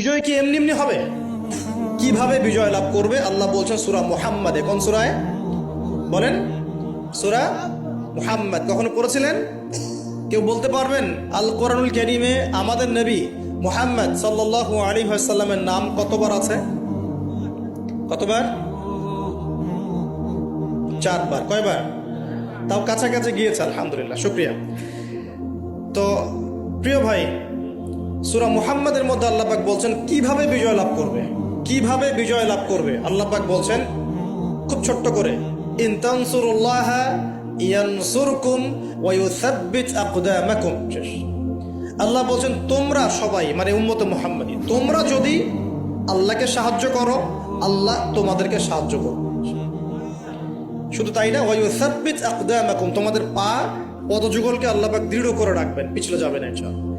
বিজয় কি এমনি এমনি হবে? কিভাবে বিজয় লাভ করবে আল্লাহ বলছেন সূরা মুহাম্মাদে। কোন সূরায় বলেন? সূরা মুহাম্মাদ। কখনো পড়েছিলেন? কেউ বলতে পারবেন আল কোরআনুল কারীমে আমাদের নবী মুহাম্মদ সাল্লাল্লাহু আলাইহি ওয়াসাল্লামের নাম কতবার আছে? কতবার? 4 বার। কয়বার? তাও কাছাকাছি গিয়েছে, আলহামদুলিল্লাহ, শুকরিয়া। তো প্রিয় ভাই, সূরা মুহাম্মাদের মধ্যে আল্লাহ পাক বলছেন কিভাবে বিজয় লাভ করবে। কিভাবে বিজয় লাভ করবে আল্লাহ পাক বলছেন খুব ছোট্ট করে, ইন তানসুরুল্লাহা ইয়ানসুরকুম ওয়া ইউসাব্বিত আকদামাকুম। আল্লাহ বলছেন তোমরা সবাই, মানে উম্মতে মুহাম্মাদী, তোমরা যদি আল্লাহকে সাহায্য করো আল্লাহ তোমাদেরকে সাহায্য করবে। শুধু তাই না, ওয়া ইউসাব্বিত আকদামাকুম, তোমাদের পা পদযুগলকে আল্লাহ পাক দৃঢ় করে রাখবেন, পিছলে যাবে না ইনশাআল্লাহ।